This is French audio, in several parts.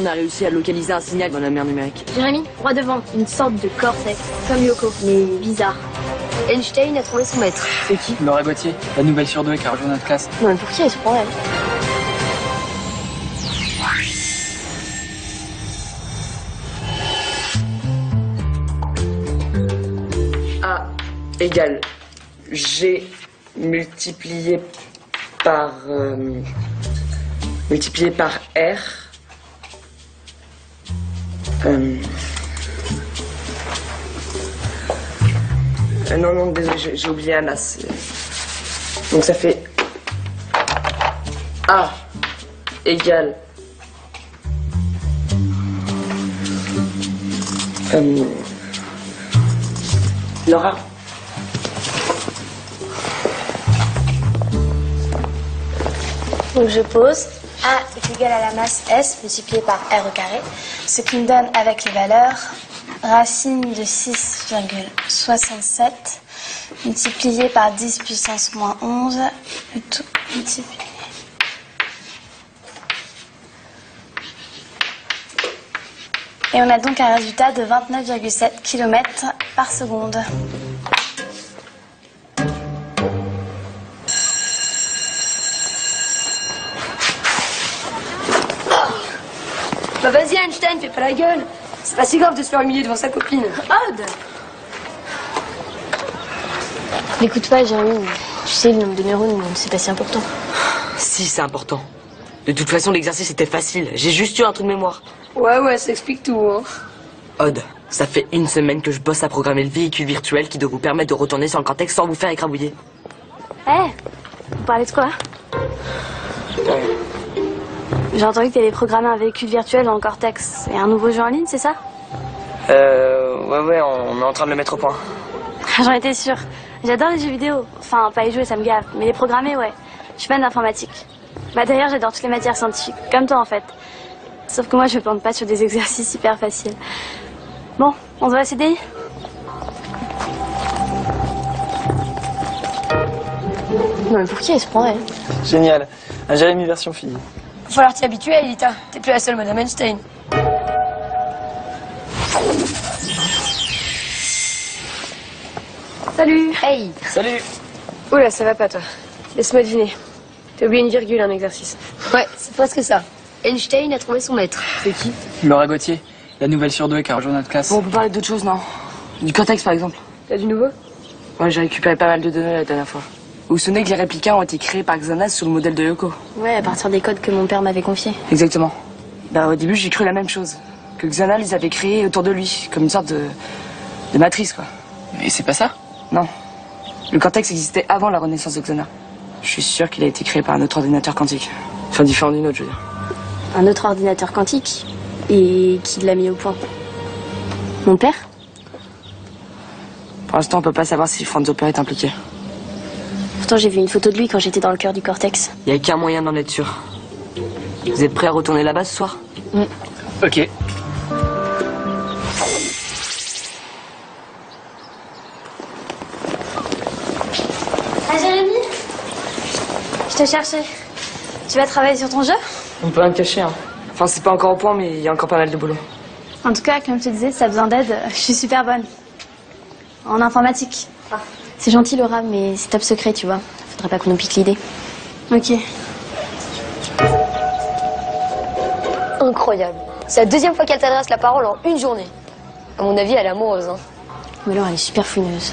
On a réussi à localiser un signal dans la mer numérique. Jérémy, droit devant, une sorte de cortex, comme Yoko, mais bizarre. Einstein a trouvé son maître. C'est qui? Laura Gauthier, la nouvelle surdouée qui a rejoint notre classe. Non, mais pour qui elle se prend, elle? A égale G multiplié par R. Non, désolé, j'ai oublié la masse. Donc ça fait A égale Laura. Donc je pose. A est égal à la masse S multipliée par R au carré, ce qui me donne avec les valeurs racine de 6,67 multiplié par 10 puissance moins 11 plutôt multiplié. Et on a donc un résultat de 29,7 km par seconde. Bah vas-y Einstein, fais pas la gueule. C'est pas si grave de se faire humilier devant sa copine. Odd. N'écoute pas, Jérémy. Tu sais, le nombre de neurones, c'est pas si important. Si, c'est important. De toute façon, l'exercice était facile. J'ai juste eu un trou de mémoire. Ouais, ça explique tout, hein. Odd, ça fait une semaine que je bosse à programmer le véhicule virtuel qui doit vous permettre de retourner sur le cortex sans vous faire écrabouiller. Vous parlez de quoi? J'ai entendu que tu avais programmé un véhicule virtuel dans le cortex. Et un nouveau jeu en ligne, c'est ça? Ouais, on est en train de le mettre au point. J'en étais sûre. J'adore les jeux vidéo. Enfin, pas y jouer, ça me gave. Mais les programmer, ouais. Je suis fan d'informatique. Bah d'ailleurs, j'adore toutes les matières scientifiques. Comme toi, en fait. Sauf que moi, je plante pas sur des exercices hyper faciles. Bon, on se voit à CDI? Non, mais pour qui elle se prend, elle? Génial. Un Jérémy version fille. Va falloir t'y habituer, Elita. T'es plus la seule Madame Einstein. Salut. Hey. Salut. Oula, ça va pas, toi. Laisse-moi deviner. T'as oublié une virgule, un exercice. Ouais, c'est presque ça. Einstein a trouvé son maître. C'est qui? Laura Gauthier, la nouvelle surdouée qui a rejoint notre classe. Bon, on peut parler d'autre chose, non? Du cortex, par exemple. T'as du nouveau? Ouais, j'ai récupéré pas mal de données la dernière fois. Vous vous souvenez que les réplikas ont été créés par Xanas sous le modèle de Yoko? Ouais, à partir des codes que mon père m'avait confiés. Exactement. Bah, au début, j'ai cru la même chose. Que Xana les avait créés autour de lui, comme une sorte de matrice, quoi. Mais c'est pas ça? Non. Le cortex existait avant la renaissance de Xana. Je suis sûr qu'il a été créé par un autre ordinateur quantique. Enfin, différent d'une autre, je veux dire. Un autre ordinateur quantique? Et qui l'a mis au point? Mon père? Pour l'instant, on peut pas savoir si Franz Hopper est impliqué. Pourtant, j'ai vu une photo de lui quand j'étais dans le cœur du cortex. Il y a qu'un moyen d'en être sûr. Vous êtes prêts à retourner là-bas ce soir? Ok. Ah, Jérémy? Je te cherchais. Tu vas travailler sur ton jeu? On peut rien te cacher, hein. Enfin, c'est pas encore au point, mais il y a encore pas mal de boulot. En tout cas, comme je te disais, si t'as besoin d'aide, je suis super bonne. En informatique. C'est gentil, Laura, mais c'est top secret, tu vois. Faudrait pas qu'on nous pique l'idée. Ok. Incroyable. C'est la deuxième fois qu'elle t'adresse la parole en une journée. À mon avis, elle est amoureuse, hein. Mais Laura, elle est super fouineuse.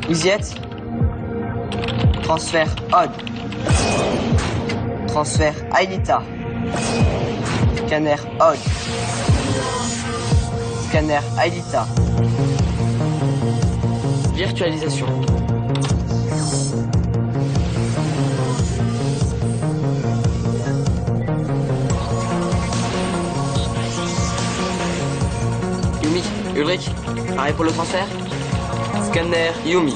Vous y êtes? Transfert Odd. Transfert Aelita. Scanner Odd. Scanner Aelita. Virtualisation. Cédric, pareil pour le transfert. Scanner Yumi.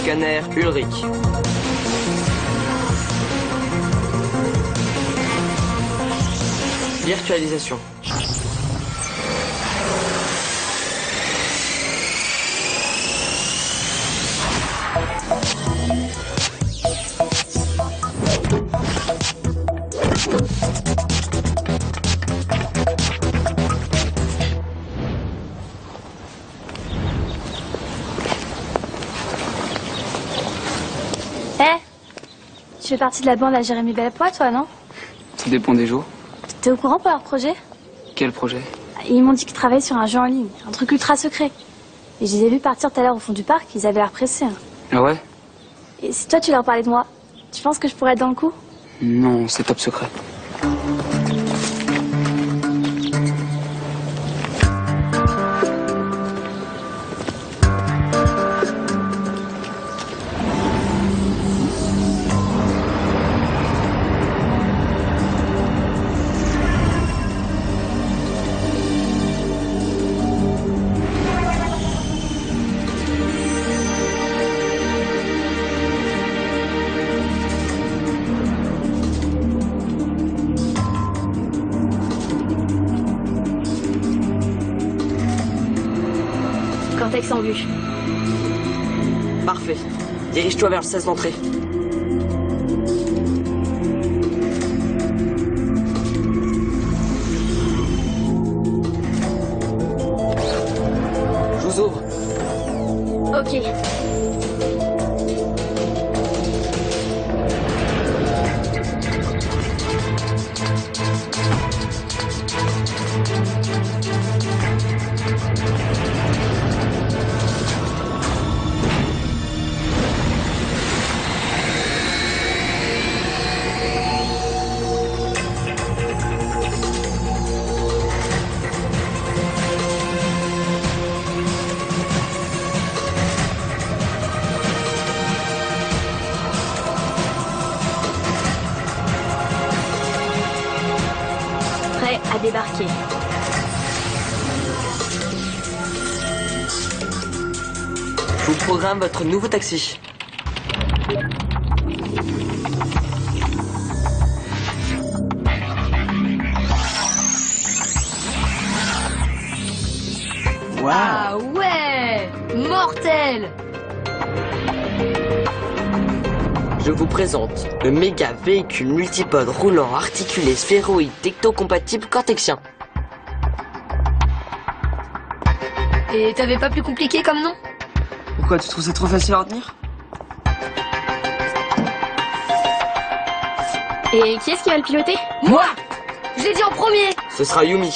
Scanner Ulrich. Virtualisation. Tu fais partie de la bande à Jérémy Bellepoix, toi, non? Ça dépend des jours. T'es au courant pour leur projet? Quel projet? Ils m'ont dit qu'ils travaillaient sur un jeu en ligne, un truc ultra secret. Et je les ai vus partir tout à l'heure au fond du parc, ils avaient l'air pressés. Hein. Ah ouais? Et si toi tu leur parlais de moi, tu penses que je pourrais être dans le coup? Non, c'est top secret. Cortex en vue. Parfait. Dirige-toi vers le 16 d'entrée. Je vous ouvre. Ok. Prêt à débarquer. Je vous programme votre nouveau taxi. Waouh! Ah ouais! Mortel! Je vous présente le méga véhicule multipode roulant articulé sphéroïde techno-compatible cortexien. Et t'avais pas plus compliqué comme nom? Pourquoi, tu trouves ça trop facile à retenir? Et qui est-ce qui va le piloter? Moi! Je l'ai dit en premier! Ce sera Yumi.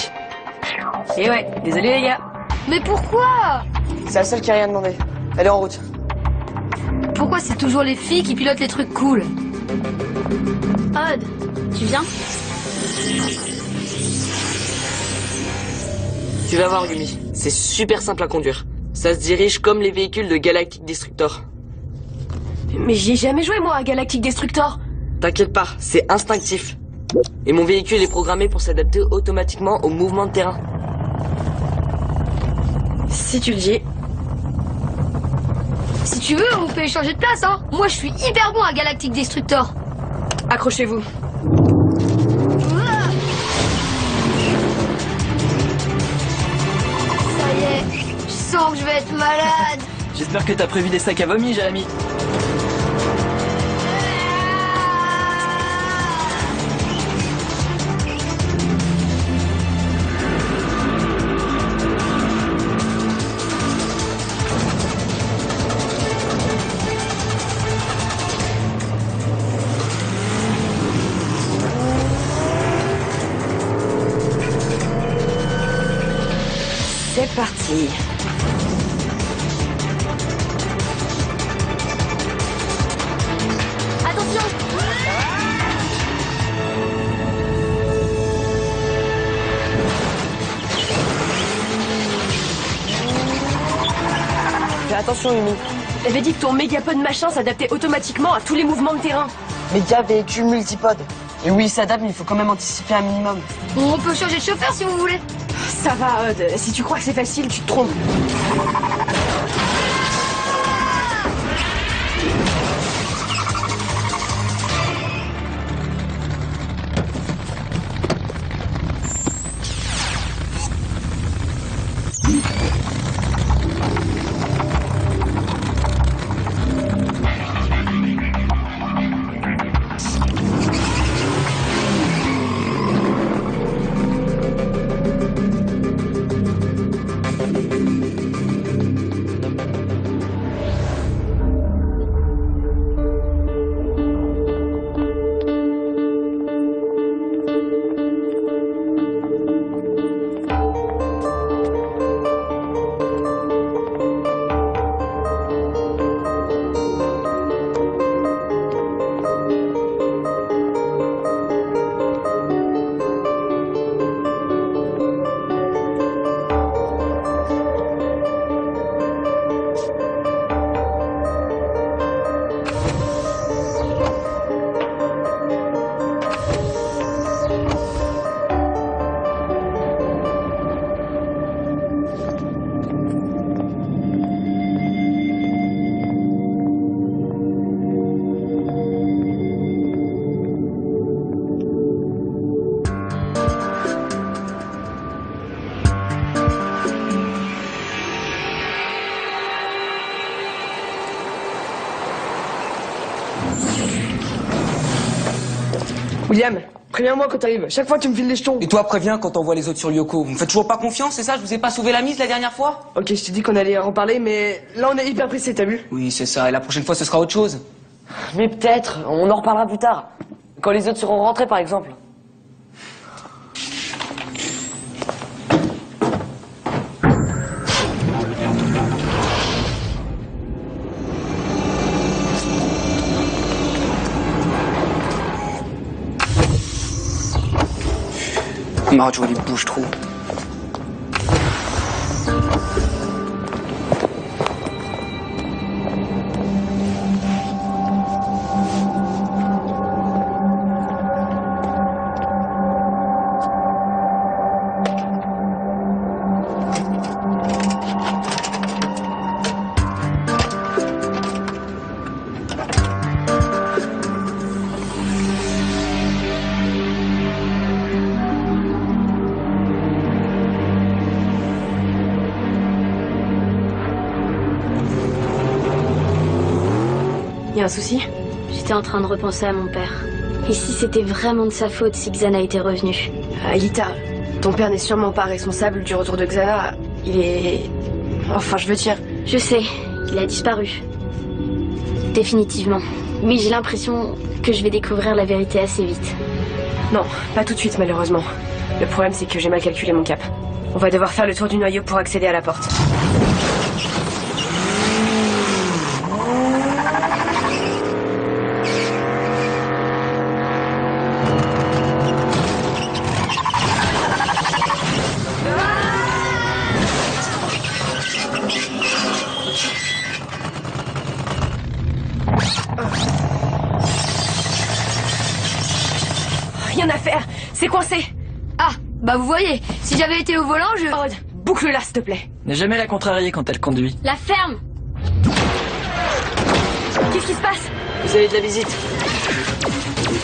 Et ouais, désolé les gars. Mais pourquoi? C'est la seule qui a rien demandé. Elle est en route. Pourquoi c'est toujours les filles qui pilotent les trucs cool? Odd, tu viens? Tu vas voir Yumi, c'est super simple à conduire. Ça se dirige comme les véhicules de Galactic Destructor. Mais j'y ai jamais joué moi à Galactic Destructor. T'inquiète pas, c'est instinctif. Et mon véhicule est programmé pour s'adapter automatiquement au mouvement de terrain. Si tu le dis. Si tu veux, on peut échanger de place, hein. Moi, je suis hyper bon à Galactic Destructor. Accrochez-vous. Ça y est, je sens que je vais être malade. J'espère que t'as prévu des sacs à vomi, Jérémy. C'est parti. Attention! Fais attention, Yumi. J'avais dit que ton mégapod machin s'adaptait automatiquement à tous les mouvements de terrain. Méga véhicule multipode. Et oui, il s'adapte, mais il faut quand même anticiper un minimum. On peut changer de chauffeur si vous voulez. Ça va, si tu crois que c'est facile, tu te trompes. William, préviens-moi quand t'arrives. Chaque fois, tu me files les jetons. Et toi, préviens quand on voit les autres sur Lyoko. Vous me faites toujours pas confiance, c'est ça? Je vous ai pas sauvé la mise la dernière fois? Ok, je t'ai dit qu'on allait en parler, mais là, on est hyper pressé, t'as vu? Oui, c'est ça. Et la prochaine fois, ce sera autre chose. Mais peut-être, on en reparlera plus tard. Quand les autres seront rentrés, par exemple. Marjo, il bouge trop. Y a un souci? J'étais en train de repenser à mon père. Et si c'était vraiment de sa faute si Xana était revenue? Aelita, ton père n'est sûrement pas responsable du retour de Xana. Il est... Enfin, je veux dire... Je sais, il a disparu. Définitivement. Mais j'ai l'impression que je vais découvrir la vérité assez vite. Non, pas tout de suite, malheureusement. Le problème, c'est que j'ai mal calculé mon cap. On va devoir faire le tour du noyau pour accéder à la porte. Rien à faire, c'est coincé. Ah, bah vous voyez, si j'avais été au volant, je... Rod, boucle-la, s'il te plaît. Ne jamais la contrarier quand elle conduit. La ferme! Qu'est-ce qui se passe? Vous avez de la visite.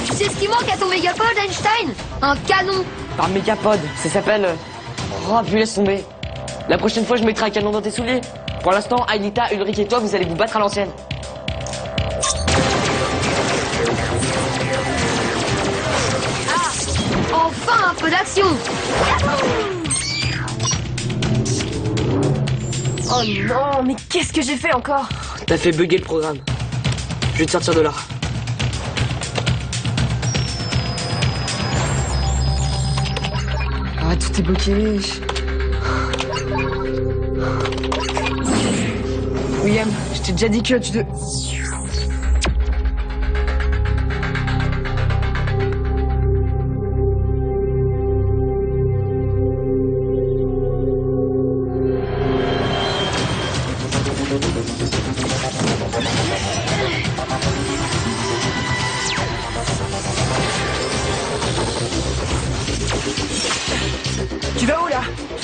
Tu sais ce qui manque à ton mégapode, Einstein? Un canon. Par Mégapode, ça s'appelle... Oh, puis laisse tomber. La prochaine fois, je mettrai un canon dans tes souliers. Pour l'instant, Aelita, Ulrich et toi, vous allez vous battre à l'ancienne. Enfin un peu d'action. Oh non, mais qu'est-ce que j'ai fait encore? T'as fait bugger le programme. Je vais te sortir de là. Ah, tout est bloqué. William, je t'ai déjà dit que tu...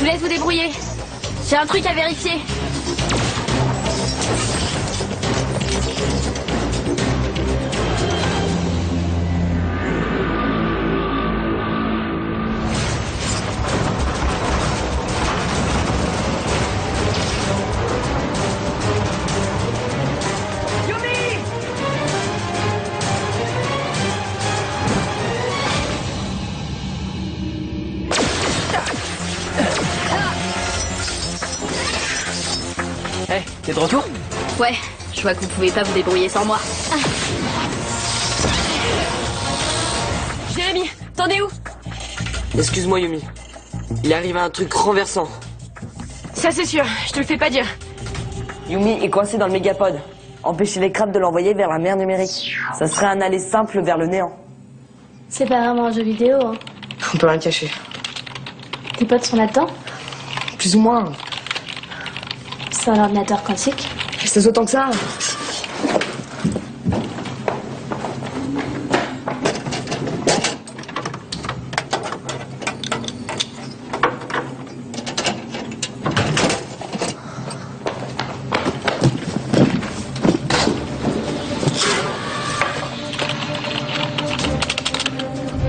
vous laisse vous débrouiller. J'ai un truc à vérifier. Hey, t'es de retour? Ouais, je vois que vous pouvez pas vous débrouiller sans moi. Ah. Jérémy, t'en es où? Excuse-moi, Yumi. Il arrive un truc renversant. Ça c'est sûr, je te le fais pas dire. Yumi est coincé dans le mégapode. Empêcher les crabes de l'envoyer vers la mer numérique. Ça serait un aller simple vers le néant. C'est pas vraiment un jeu vidéo, hein. On peut rien cacher. Tes potes sont là-dedans? Plus ou moins. C'est un ordinateur quantique. C'est autant que ça.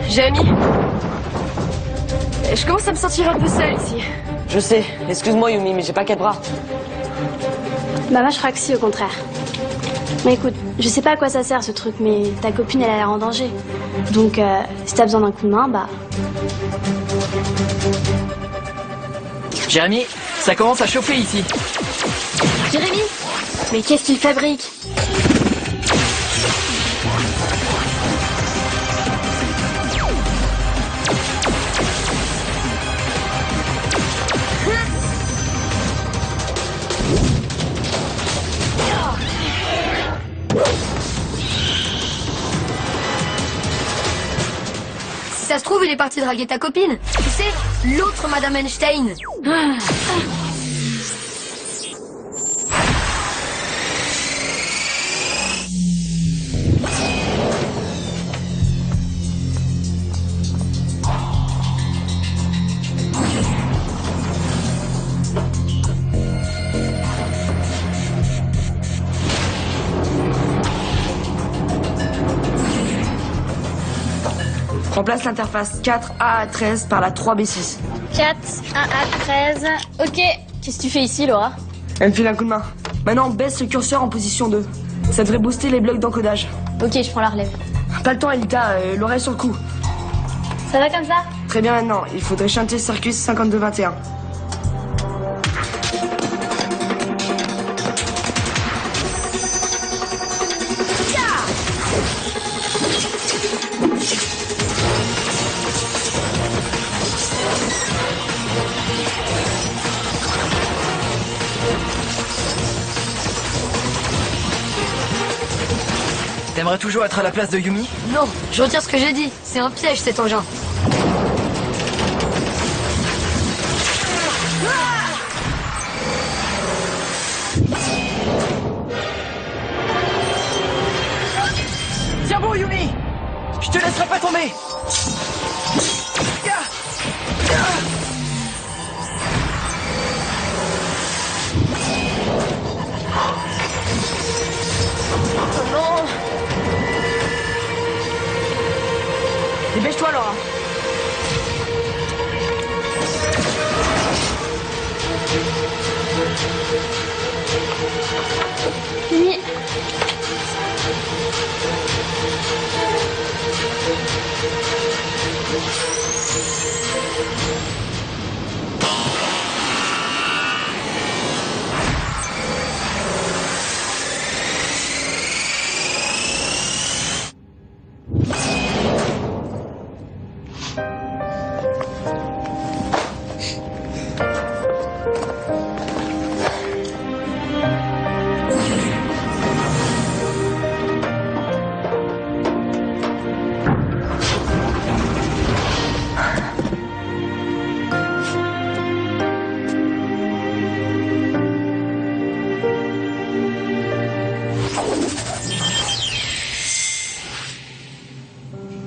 Jérémy, je commence à me sentir un peu seule ici. Je sais, excuse-moi Yumi, mais j'ai pas quatre bras. Bah moi je crois que si, au contraire. Mais écoute, je sais pas à quoi ça sert ce truc, mais ta copine elle a l'air en danger. Donc si t'as besoin d'un coup de main, bah... Jérémy, ça commence à chauffer ici. Jérémy? Mais qu'est-ce qu'il fabrique? Si ça se trouve, il est parti draguer ta copine. Tu sais, l'autre Madame Einstein. Remplace l'interface 4A13 par la 3B6. 4, 1A, 13... Ok. Qu'est-ce que tu fais ici, Laura? Elle me file un coup de main. Maintenant, baisse le curseur en position 2. Ça devrait booster les blocs d'encodage. Ok, je prends la relève. Pas le temps, Elita, l'oreille sur le coup. Ça va comme ça? Très bien maintenant, il faudrait chanter Circus 5221. T'aimerais toujours être à la place de Yumi? Non, je retire ce que j'ai dit. C'est un piège cet engin. Tiens bon, Yumi! Je te laisserai pas tomber! Dépêche-toi, Laura. Oui.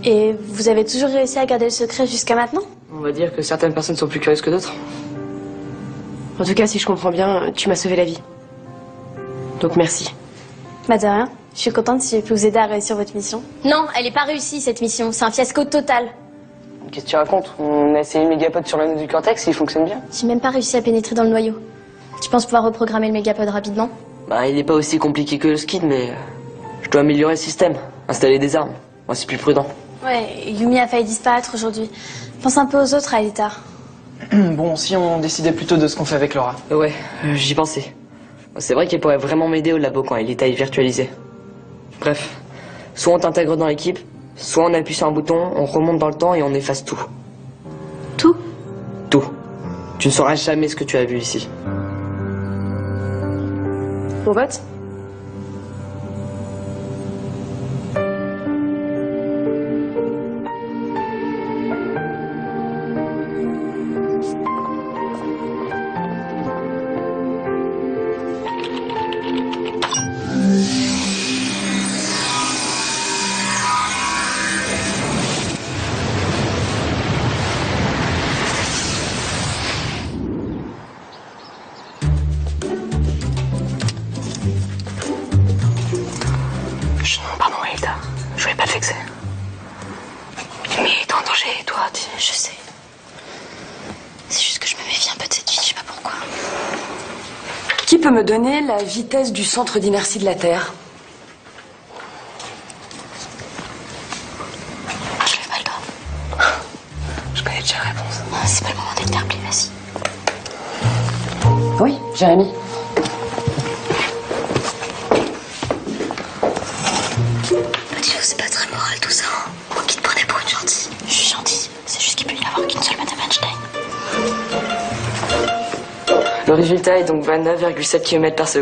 Et vous avez toujours réussi à garder le secret jusqu'à maintenant? On va dire que certaines personnes sont plus curieuses que d'autres. En tout cas, si je comprends bien, tu m'as sauvé la vie. Donc merci. Bah de rien. Je suis contente si j'ai pu vous aider à réussir votre mission. Non, elle est pas réussie cette mission. C'est un fiasco total. Qu'est-ce que tu racontes? On a essayé le mégapod sur l'anneau du cortex et il fonctionne bien. J'ai même pas réussi à pénétrer dans le noyau. Tu penses pouvoir reprogrammer le mégapod rapidement? Bah, il est pas aussi compliqué que le skid, mais je dois améliorer le système, installer des armes. Moi, c'est plus prudent. Ouais, Yumi a failli disparaître aujourd'hui. Pense un peu aux autres, Aelita. Bon, si on décidait plutôt de ce qu'on fait avec Laura. Ouais, j'y pensais. C'est vrai qu'elle pourrait vraiment m'aider au labo quand Aelita est virtualisée. Bref, soit on t'intègre dans l'équipe, soit on appuie sur un bouton, on remonte dans le temps et on efface tout. Tout? Tout. Tu ne sauras jamais ce que tu as vu ici. On vote? Pardon, Aelita. Je voulais pas te vexer. Mais t'es en danger, toi. Je sais. C'est juste que je me méfie un peu de cette fille, je sais pas pourquoi. Qui peut me donner la vitesse du centre d'inertie de la Terre? Je lève pas le doigt. Je connais déjà la réponse. C'est pas le moment d'être terplé, vas-y. Oui, Jérémy. Petit c'est pas très moral tout ça. Moi qui te prenais pour une gentille. Je suis gentille. C'est juste qu'il peut y avoir qu'une seule Madame Einstein. Le résultat est donc 29,7 km/s.